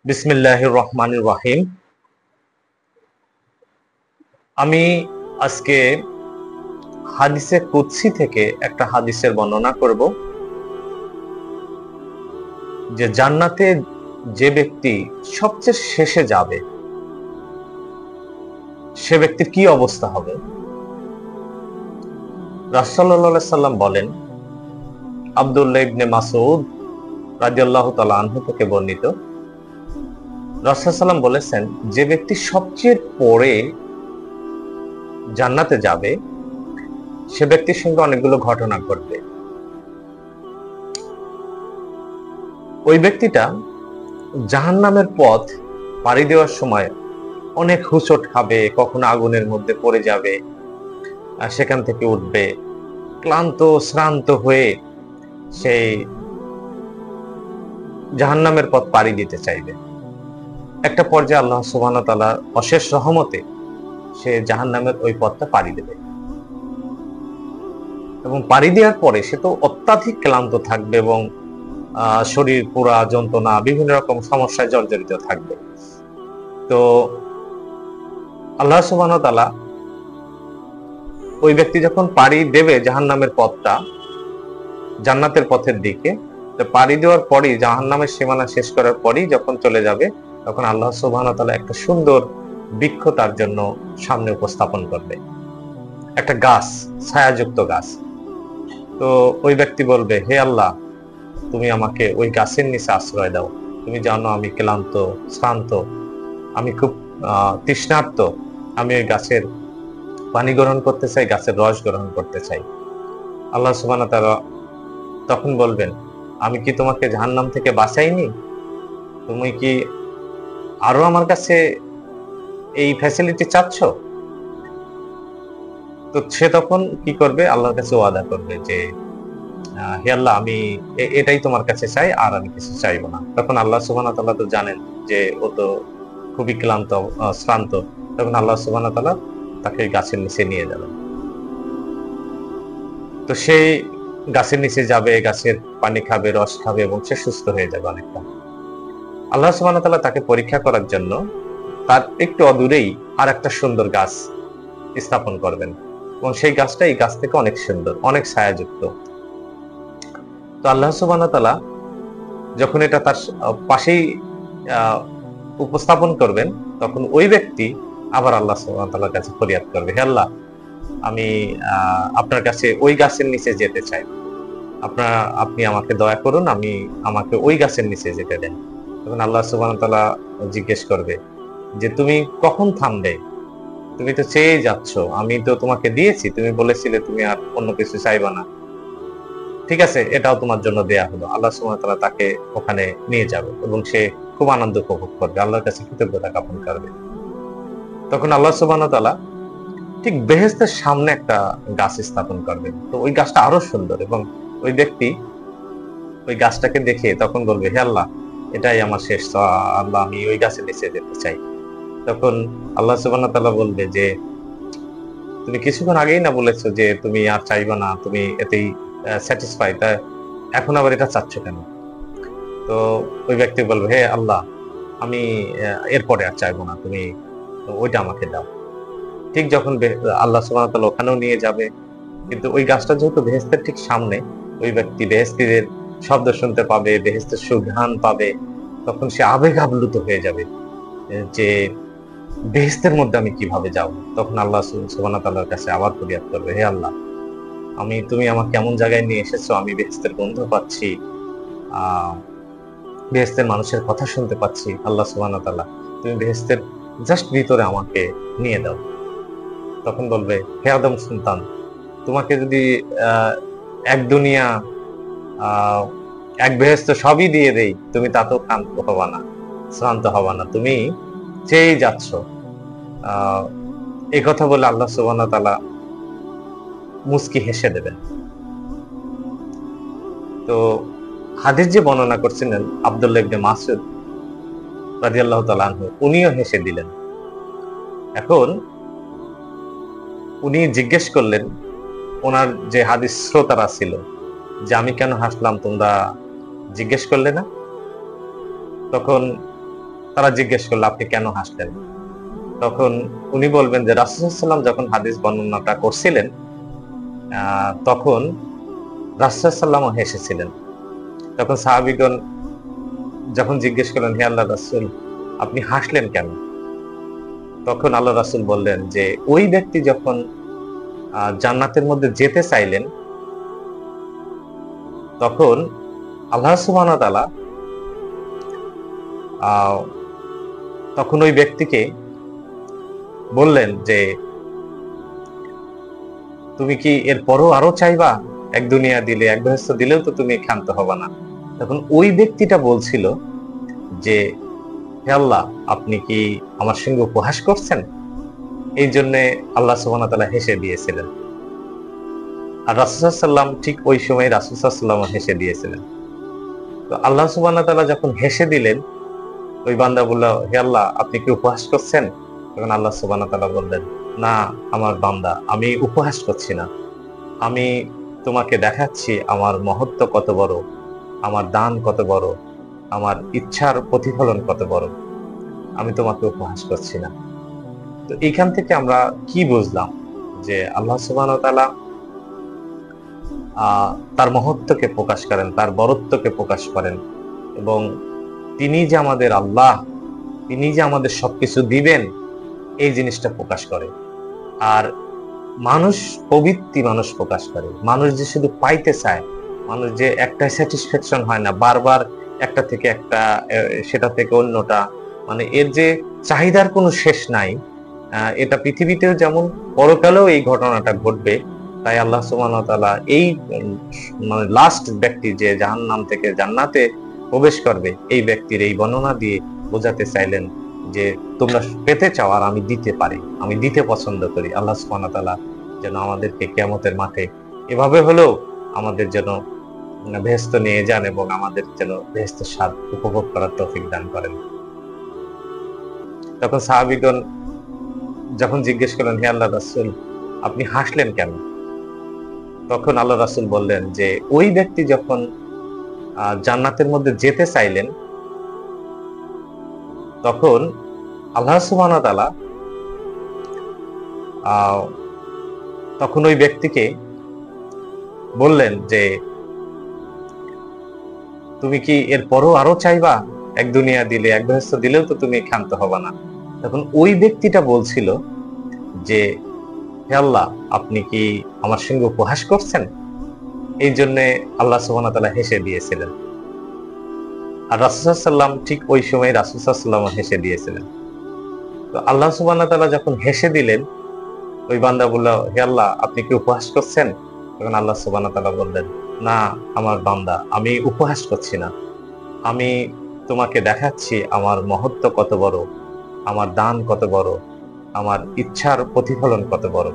বিসমিল্লাহির রহমানির রহিম। আমি আজকে হাদিসে কুদসি থেকে একটা হাদিসের বর্ণনা করব, যে জান্নাতে যে ব্যক্তি সবচেয়ে শেষে যাবে সে ব্যক্তির কি অবস্থা হবে। রাসূলুল্লাহ সাল্লাল্লাহু আলাইহি সাল্লাম বলেন, আব্দুল্লাহ ইবনে মাসউদ রাদিয়াল্লাহু তাআলা আনহু থেকে বর্ণিত, রাসূল সাল্লাম বলেছেন, যে ব্যক্তি সবচেয়ে পরে জান্নাতে যাবে সে ব্যক্তির সঙ্গে অনেকগুলো ঘটনা ঘটবে। ওই ব্যক্তিটা জাহান্নামের পথ পাড়ি দেওয়ার সময় অনেক হুঁচট খাবে, কখনো আগুনের মধ্যে পড়ে যাবে, সেখান থেকে উঠবে, ক্লান্ত শ্রান্ত হয়ে সেই জাহান্নামের পথ পাড়ি দিতে চাইবে। একটা পর্যায়ে আল্লাহ সুবহানাহু ওয়া তাআলার অশেষ রহমতে সে জাহান্নামের ওই পথটা পাড়ি দেবে, এবং পাড়ি দেওয়ার পরে সে তো অত্যাধিক ক্লান্ত থাকবে এবং শরীর পুরা যন্ত্রণা, বিভিন্ন রকম সমস্যায় জর্জরিত থাকবে। তো আল্লাহ সুবহানাহু ওয়া তাআলা ওই ব্যক্তি যখন পাড়ি দেবে জাহান্নামের পথটা জান্নাতের পথের দিকে, তো পাড়ি দেওয়ার পরই, জাহান্নামের সীমানা শেষ করার পরই যখন চলে যাবে, তখন আল্লাহ সুবহানাহু ওয়া তাআলা একটা সুন্দর বৃক্ষ তার জন্য সামনে উপস্থাপন করবে, একটা গাছ, ছায়াযুক্ত গাছ। তো ওই ব্যক্তি বলবে, হে আল্লাহ, তুমি আমাকে ওই গাছের নিচে আশ্রয় দাও। তুমি জানো আমি ক্লান্ত শ্রান্ত, আমি খুব তৃষ্ণার্ত, আমি ওই গাছের পানি গ্রহণ করতে চাই, গাছের রস গ্রহণ করতে চাই। আল্লাহ সুবহানাহু ওয়া তাআলা তখন বলবেন, আমি কি তোমাকে জাহান্নাম থেকে বাঁচাইনি? তুমি কি আরো আমার কাছে এই ফ্যাসিলিটি চাচ্ছ? তো সে তখন কি করবে? আল্লাহর কাছে ওয়াদা করবে যে, হে আল্লাহ, আমি এটাই তোমার কাছে চাই, আর আমি কিছু চাইবো না। তখন আল্লাহ সুবহানাহু ওয়া তাআলা তো জানেন যে ও তো খুবই ক্লান্ত শ্রান্ত, তখন আল্লাহ সুবহানাহু ওয়া তাআলা তাকে গাছের নিচে নিয়ে যাবেন। তো সেই গাছের নিচে যাবে, গাছের পানি খাবে, রস খাবে, এবং সে সুস্থ হয়ে যাবে অনেকটা। আল্লাহ সুবহানাহু ওয়া তাআলা তাকে পরীক্ষা করার জন্য তার একটু অদূরেই আর একটা সুন্দর গাছ স্থাপন করবেন, এবং সেই গাছটা এই গাছ থেকে অনেক সুন্দর, অনেক ছায়াযুক্ত। তো আল্লাহ সুবহানাহু ওয়া তাআলা যখন এটা তার পাশেই উপস্থাপন করবেন, তখন ওই ব্যক্তি আবার আল্লাহ সুবহানাহু ওয়া তাআলার কাছে ফরিয়াদ করবে, হে আল্লাহ, আমি আপনার কাছে ওই গাছের নিচে যেতে চাই, আপনি আমাকে দয়া করুন, আমাকে ওই গাছের নিচে যেতে দেন। তখন আল্লাহ সুবহানাহু ওয়া তাআলা জিজ্ঞেস করবে যে, তুমি কখন থামবে? তুমি তো চেয়ে যাচ্ছ, আমি তো তোমাকে দিয়েছি, তুমি বলেছিলে তুমি আর অন্য কিছু চাইবা না। ঠিক আছে, এটাও তোমার জন্য দেয়া হলো। আল্লাহ সুবহানাহু ওয়া তাআলা তাকে ওখানে নিয়ে যাবে, এবং সে খুব আনন্দ উপভোগ করবে, আল্লাহর কাছে কৃতজ্ঞতা জ্ঞাপন করবে। তখন আল্লাহ সুবহানাহু ওয়া তাআলা ঠিক বেহেশতের সামনে একটা গাছ স্থাপন করবেন। তো ওই গাছটা আরো সুন্দর, এবং ওই ব্যক্তি ওই গাছটাকে দেখে তখন বলবে, হে আল্লাহ, এটাই আমার শেষ, আল্লাহ, আমি ওই গাছের নিচে যেতে চাই। তখন আল্লাহ সুবহানাহু ওয়া তাআলা বলবে যে, তুমি কিছুক্ষণ আগেই না বলেছো যে তুমি আর চাইবা না, তুমি এতেই স্যাটিসফাই, তা এখন আবার এটা চাচ্ছ কেন? তো ওই ব্যক্তি বলবে, হে আল্লাহ, আমি এরপরে আর চাইবো না, তুমি ওইটা আমাকে দাও। ঠিক যখন আল্লাহ সুবহানাহু ওয়া তাআলা ওখানেও নিয়ে যাবে, কিন্তু ওই গাছটা যেহেতু বেহেশতের ঠিক সামনে, ওই ব্যক্তি বেহেশতীদের শব্দ শুনতে পাবে, বেহেশতের সুঘ্রাণ পাবে, তখন সে আবেগ আপ্লুত হয়ে যাবে যে বেহেশতের মধ্যে আমি কিভাবে যাব। তখন আল্লাহ সুবহানাহু ওয়া তাআলার কাছে আবার ফরিয়াদ করবে, হে আল্লাহ, তুমি আমাকে এমন জায়গায় নিয়ে এসেছো, আমি বেহেশতের গন্ধ পাচ্ছি, বেহেশতের মানুষের কথা শুনতে পাচ্ছি। আল্লাহ সুবহানাহু ওয়া তাআলা, তুমি বেহেশতের জাস্ট ভিতরে আমাকে নিয়ে দাও। তখন বলবে, হে আদম সন্তান, তোমাকে যদি এক দুনিয়া এক বেহেশত সবই দিয়ে দেই, তুমি তাতেও ক্লান্ত হবা না, শ্রান্ত হবা না, তুমি চেয়ে যাচ্ছ। এই কথা বলে আল্লাহ সুবহানাহু ওয়া তাআলা মুস্কি হেসে দেবেন। তো হাদিস যে বর্ণনা করছিলেন আব্দুল্লাহ ইবনে মাসউদ রাদিয়াল্লাহু তাআলা আনহু, উনিও হেসে দিলেন। এখন উনি জিজ্ঞেস করলেন ওনার যে হাদিস শ্রোতারা ছিল, যে আমি কেন হাসলাম, তোমরা জিজ্ঞেস করলে না? তখন তারা জিজ্ঞেস করলো, আপনি কেন হাসলেন? তখন উনি বলবেন যে রাসূল সাল্লাল্লাহু আলাইহি ওয়াসাল্লাম যখন হাদিস বর্ণনাটা করছিলেন, তখন রাসূল সাল্লাল্লাহু আলাইহি ওয়াসাল্লামও হেসেছিলেন। তখন সাহাবীগণ যখন জিজ্ঞেস করলেন, হে আল্লাহর রাসূল, আপনি হাসলেন কেন? তখন আল্লাহ রাসূল বললেন যে ওই ব্যক্তি যখন জান্নাতের মধ্যে যেতে চাইলেন, তখন আল্লাহ সুবহানাহু ওয়া তাআলা তখন ওই ব্যক্তিকে বললেন যে তুমি কি এর পরও আরো চাইবা? এক দুনিয়া দিলে, এক বেহেশত দিলেও তো তুমি ক্ষান্ত হবে না। তখন ওই ব্যক্তিটা বলছিল যে হে আল্লাহ, আপনি কি আমার সঙ্গে উপহাস করছেন? এই জন্য আল্লাহ সুবহানাহু ওয়া তাআলা হেসে দিয়েছিলেন। আর রাসূল সাল্লাল্লাহু আলাইহি ওয়াসাল্লাম ঠিক ওই সময় রাসূল সাল্লাল্লাহু আলাইহি ওয়াসাল্লাম হেসে দিয়েছিলেন। তো আল্লাহ সুবহানাহু ওয়া তাআলা যখন হেসে দিলেন, ওই বান্দা বলল, হে আল্লাহ, আপনি কি উপহাস করছেন? তখন আল্লাহ সুবহানাহু ওয়া তাআলা বললেন, না আমার বান্দা, আমি উপহাস করছি না। আমি তোমাকে দেখাচ্ছি আমার মহত্ব কত বড়, আমার দান কত বড়, আমার ইচ্ছার প্রতিফলন কত বড়। আমি তোমাকে উপহাস করছি না। তো এইখান থেকে আমরা কি বুঝলাম? যে আল্লাহ সুবহানাহু ওয়া তাআলা তার মহত্বকে প্রকাশ করেন, তার বরত্বকে প্রকাশ করেন, এবং তিনি যে আমাদের আল্লাহ, তিনি যে আমাদের সবকিছু দিবেন, এই জিনিসটা প্রকাশ করে। আর মানুষ প্রবৃত্তি মানুষ প্রকাশ করে। মানুষ যে শুধু পাইতে চায়, মানুষ যে একটা স্যাটিসফ্যাকশন হয় না, বারবার একটা থেকে একটা, সেটা থেকে অন্যটা, মানে এর যে চাহিদার কোনো শেষ নাই। এটা পৃথিবীতেও যেমন, পরকালেও এই ঘটনাটা ঘটবে। তাই আল্লাহ সুবহানাহু ওয়া তাআলা এই মানে লাস্ট ব্যক্তি যে জাহান্নাম থেকে জান্নাতে প্রবেশ করবে, এই ব্যক্তির এই বর্ণনা দিয়ে বোঝাতে চাইলেন যে তোমরা পেতে চাও আর আমি দিতে পারি, আমি দিতে পছন্দ করি। আল্লাহ সুবহানাহু ওয়া তাআলা যেন আমাদেরকে কিয়ামতের মাঠে এভাবে হলেও আমাদের যেন বেহেশত নিয়ে যান, এবং আমাদের যেন বেহেশতের স্বাদ উপভোগ করার তৌফিক দান করেন। তখন সাহাবীগণ যখন জিজ্ঞেস করলেন, হে আল্লাহর রাসূল, আপনি হাসলেন কেন? তখন আল্লাহ রাসূল বললেন যে ওই ব্যক্তি যখন জান্নাতের মধ্যে যেতে চাইলেন, তখন আল্লাহ সুবহানাহু ওয়া তাআলা তখন ওই ব্যক্তিকে বললেন যে তুমি কি এর পরও আরো চাইবা? এক দুনিয়া দিলে, এক বেহেশত দিলেও তো তুমি ক্ষান্ত হবে না। তখন ওই ব্যক্তিটা বলছিল যে হে আল্লাহ, আপনি কি আমার সঙ্গে উপহাস করছেন? এই জন্য আল্লাহ সুবহানাহু ওয়া তাআলা হেসে দিয়েছিলেন। আর রাসূল সাল্লাল্লাহু আলাইহি ওয়াসাল্লাম ঠিক ওই সময় রাসূল সাল্লাল্লাহু আলাইহি ওয়াসাল্লাম হেসে দিয়েছিলেন। তো আল্লাহ সুবহানাহু ওয়া তাআলা যখন হেসে দিলেন, ওই বান্দা বলল, হে আল্লাহ, আপনি কি উপহাস করছেন? তখন আল্লাহ সুবহানাহু ওয়া তাআলা বললেন, না আমার বান্দা, আমি উপহাস করছি না। আমি তোমাকে দেখাচ্ছি আমার মহত্ব কত বড়, আমার দান কত বড়, আমার ইচ্ছার প্রতিফলন কত বড়।